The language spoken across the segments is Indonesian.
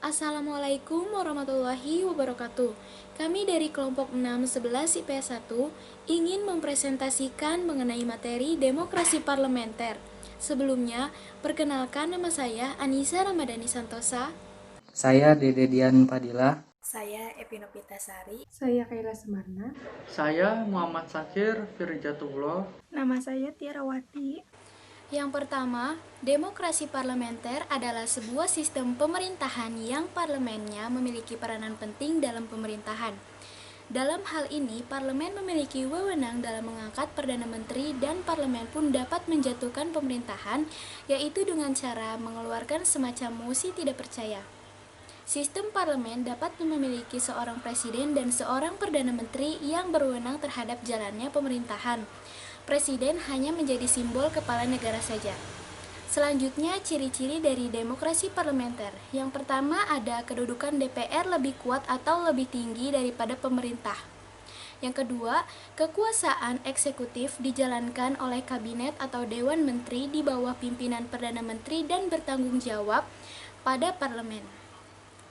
Assalamualaikum warahmatullahi wabarakatuh. Kami dari kelompok 611 IPS 1 ingin mempresentasikan mengenai materi demokrasi parlementer. Sebelumnya, perkenalkan nama saya Anissa Ramadhani Santosa. Saya Dede Dian Padilla. Saya Epinopitasari. Saya Kaila Semarna. Saya Muhammad Sakir Firjatullah. Nama saya Tiarawati. Yang pertama, demokrasi parlementer adalah sebuah sistem pemerintahan yang parlemennya memiliki peranan penting dalam pemerintahan. Dalam hal ini, parlemen memiliki wewenang dalam mengangkat Perdana Menteri dan parlemen pun dapat menjatuhkan pemerintahan, yaitu dengan cara mengeluarkan semacam mosi tidak percaya. Sistem parlemen dapat memiliki seorang presiden dan seorang Perdana Menteri yang berwenang terhadap jalannya pemerintahan. Presiden hanya menjadi simbol kepala negara saja. Selanjutnya, ciri-ciri dari demokrasi parlementer. Yang pertama, ada kedudukan DPR lebih kuat atau lebih tinggi daripada pemerintah. Yang kedua, kekuasaan eksekutif dijalankan oleh kabinet atau dewan menteri di bawah pimpinan Perdana Menteri dan bertanggung jawab pada parlemen.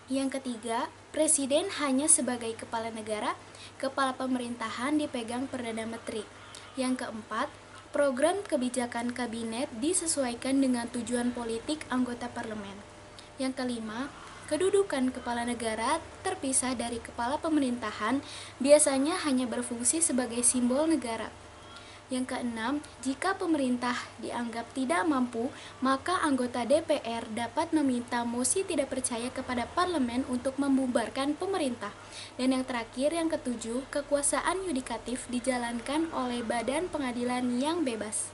Yang ketiga, presiden hanya sebagai kepala negara, kepala pemerintahan dipegang Perdana Menteri. Yang keempat, program kebijakan kabinet disesuaikan dengan tujuan politik anggota parlemen. Yang kelima, kedudukan kepala negara terpisah dari kepala pemerintahan, biasanya hanya berfungsi sebagai simbol negara. Yang keenam, jika pemerintah dianggap tidak mampu, maka anggota DPR dapat meminta mosi tidak percaya kepada parlemen untuk membubarkan pemerintah. Dan yang terakhir, yang ketujuh, kekuasaan yudikatif dijalankan oleh badan pengadilan yang bebas.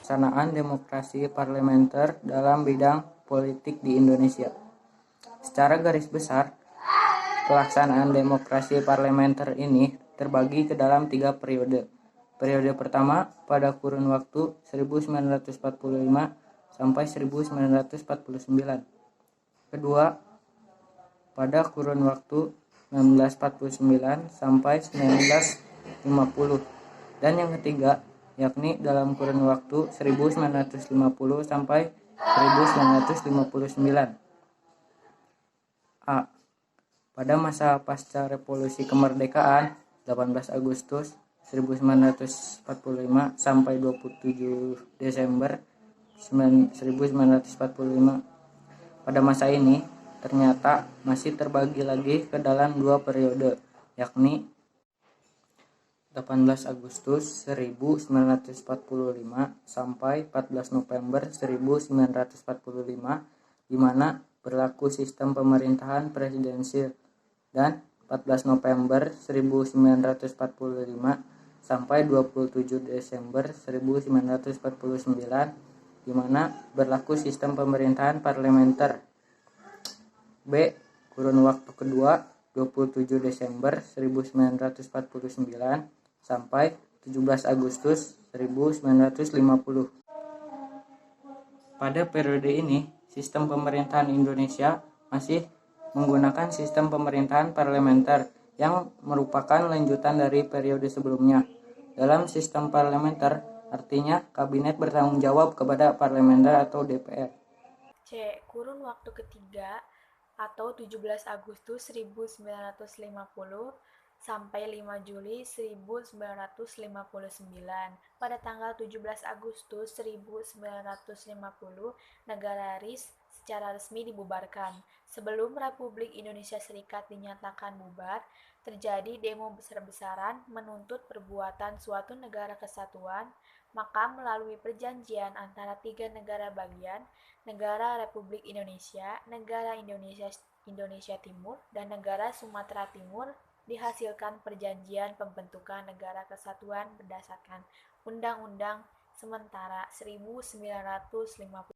Pelaksanaan demokrasi parlementer dalam bidang politik di Indonesia. Secara garis besar, pelaksanaan demokrasi parlementer ini terbagi ke dalam 3 periode. Periode pertama pada kurun waktu 1945 sampai 1949. Kedua, pada kurun waktu 1949 sampai 1950. Dan yang ketiga, yakni dalam kurun waktu 1950 sampai 1959. A. Pada masa pasca revolusi kemerdekaan 18 Agustus 1945 sampai 27 Desember 1945. Pada masa ini ternyata masih terbagi lagi ke dalam 2 periode, yakni 18 Agustus 1945 sampai 14 November 1945, di mana berlaku sistem pemerintahan presidensil, dan 14 November 1945 sampai 27 Desember 1949, di mana berlaku sistem pemerintahan parlementer. B. Kurun waktu kedua 27 Desember 1949 sampai 17 Agustus 1950. Pada periode ini, sistem pemerintahan Indonesia masih menggunakan sistem pemerintahan parlementer yang merupakan lanjutan dari periode sebelumnya. Dalam sistem parlementer, artinya kabinet bertanggung jawab kepada parlementer atau DPR. C. Kurun waktu ketiga atau 17 Agustus 1950 sampai 5 Juli 1959. Pada tanggal 17 Agustus 1950, negara RIS secara resmi dibubarkan. Sebelum Republik Indonesia Serikat dinyatakan bubar, terjadi demo besar-besaran menuntut perbuatan suatu negara kesatuan, maka melalui perjanjian antara 3 negara bagian, negara Republik Indonesia, negara Indonesia Timur, dan negara Sumatera Timur, dihasilkan perjanjian pembentukan negara kesatuan berdasarkan Undang-Undang Sementara 1950.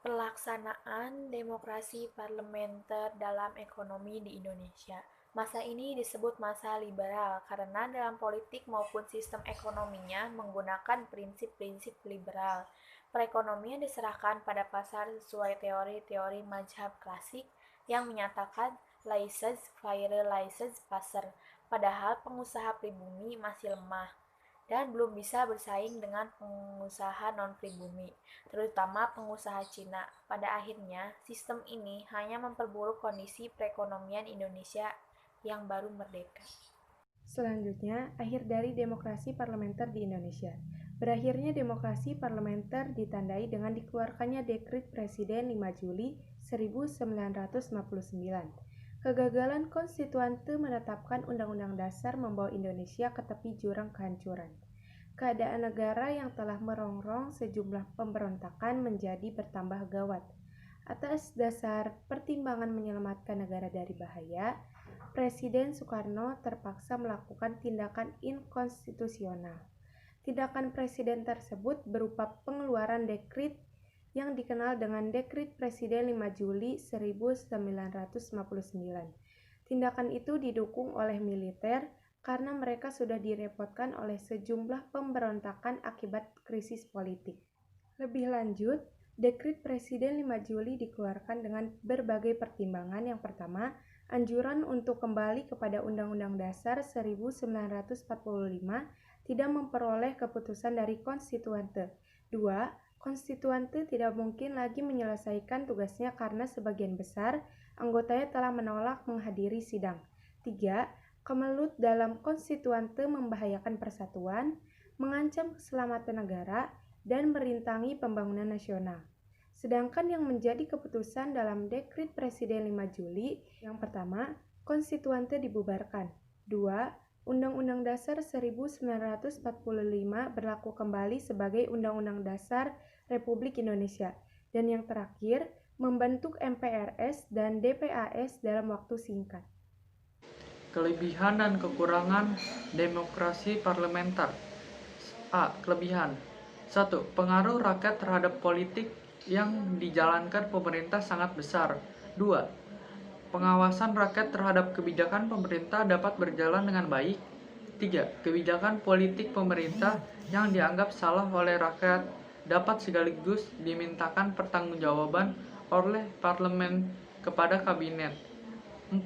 Pelaksanaan demokrasi parlementer dalam ekonomi di Indonesia. Masa ini disebut masa liberal karena dalam politik maupun sistem ekonominya menggunakan prinsip-prinsip liberal. Perekonomian diserahkan pada pasar sesuai teori-teori mazhab klasik yang menyatakan laissez-faire laissez-passer, padahal pengusaha pribumi masih lemah. dan belum bisa bersaing dengan pengusaha non-pribumi, terutama pengusaha Cina. Pada akhirnya, sistem ini hanya memperburuk kondisi perekonomian Indonesia yang baru merdeka. Selanjutnya, akhir dari demokrasi parlementer di Indonesia. Berakhirnya demokrasi parlementer ditandai dengan dikeluarkannya Dekret Presiden 5 Juli 1959. Kegagalan konstituante menetapkan Undang-Undang Dasar membawa Indonesia ke tepi jurang kehancuran. Keadaan negara yang telah merongrong sejumlah pemberontakan menjadi bertambah gawat. Atas dasar pertimbangan menyelamatkan negara dari bahaya, Presiden Soekarno terpaksa melakukan tindakan inkonstitusional. Tindakan presiden tersebut berupa pengeluaran dekret yang dikenal dengan Dekret Presiden 5 Juli 1959. Tindakan itu didukung oleh militer karena mereka sudah direpotkan oleh sejumlah pemberontakan akibat krisis politik. Lebih lanjut, Dekret Presiden 5 Juli dikeluarkan dengan berbagai pertimbangan. Yang pertama, anjuran untuk kembali kepada Undang-Undang Dasar 1945 tidak memperoleh keputusan dari konstituante. 2. Konstituante tidak mungkin lagi menyelesaikan tugasnya karena sebagian besar anggotanya telah menolak menghadiri sidang. 3. Kemelut dalam konstituante membahayakan persatuan, mengancam keselamatan negara, dan merintangi pembangunan nasional. Sedangkan yang menjadi keputusan dalam Dekret Presiden 5 Juli, yang pertama, konstituante dibubarkan. 2. Undang-Undang Dasar 1945 berlaku kembali sebagai Undang-Undang Dasar Republik Indonesia. Dan yang terakhir, membentuk MPRS dan DPAS dalam waktu singkat. Kelebihan dan kekurangan demokrasi parlementer. A. Kelebihan. 1. Pengaruh rakyat terhadap politik yang dijalankan pemerintah sangat besar. 2. Pengawasan rakyat terhadap kebijakan pemerintah dapat berjalan dengan baik. 3. Kebijakan politik pemerintah yang dianggap salah oleh rakyat dapat sekaligus dimintakan pertanggungjawaban oleh parlemen kepada kabinet. 4.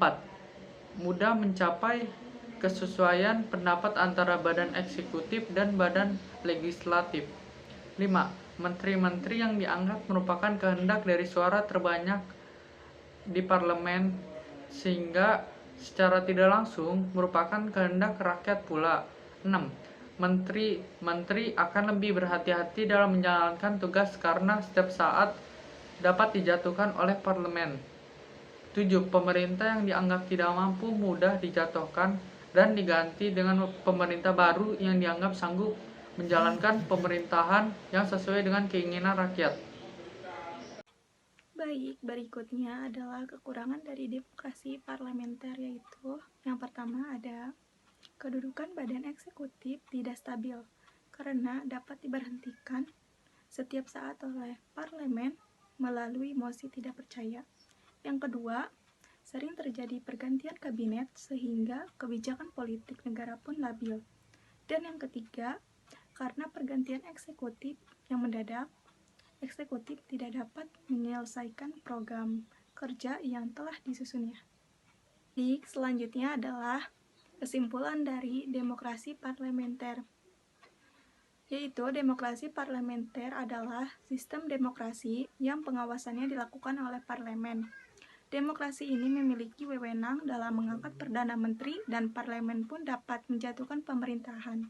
Mudah mencapai kesesuaian pendapat antara badan eksekutif dan badan legislatif. 5. Menteri-menteri yang dianggap merupakan kehendak dari suara terbanyak di parlemen sehingga secara tidak langsung merupakan kehendak rakyat pula. 6. Menteri akan lebih berhati-hati dalam menjalankan tugas karena setiap saat dapat dijatuhkan oleh parlemen. 7. Pemerintah yang dianggap tidak mampu mudah dijatuhkan dan diganti dengan pemerintah baru yang dianggap sanggup menjalankan pemerintahan yang sesuai dengan keinginan rakyat. Baik, berikutnya adalah kekurangan dari demokrasi parlementer, yaitu yang pertama ada kedudukan badan eksekutif tidak stabil karena dapat diberhentikan setiap saat oleh parlemen melalui mosi tidak percaya. Yang kedua, sering terjadi pergantian kabinet sehingga kebijakan politik negara pun labil. Dan yang ketiga, karena pergantian eksekutif yang mendadak, eksekutif tidak dapat menyelesaikan program kerja yang telah disusunnya. Selanjutnya adalah kesimpulan dari demokrasi parlementer, yaitu demokrasi parlementer adalah sistem demokrasi yang pengawasannya dilakukan oleh parlemen. Demokrasi ini memiliki wewenang dalam mengangkat Perdana Menteri dan parlemen pun dapat menjatuhkan pemerintahan,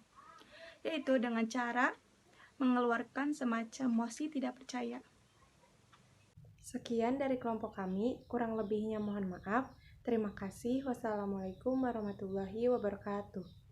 yaitu dengan cara mengeluarkan semacam mosi tidak percaya. Sekian dari kelompok kami, kurang lebihnya mohon maaf. Terima kasih. Wassalamualaikum warahmatullahi wabarakatuh.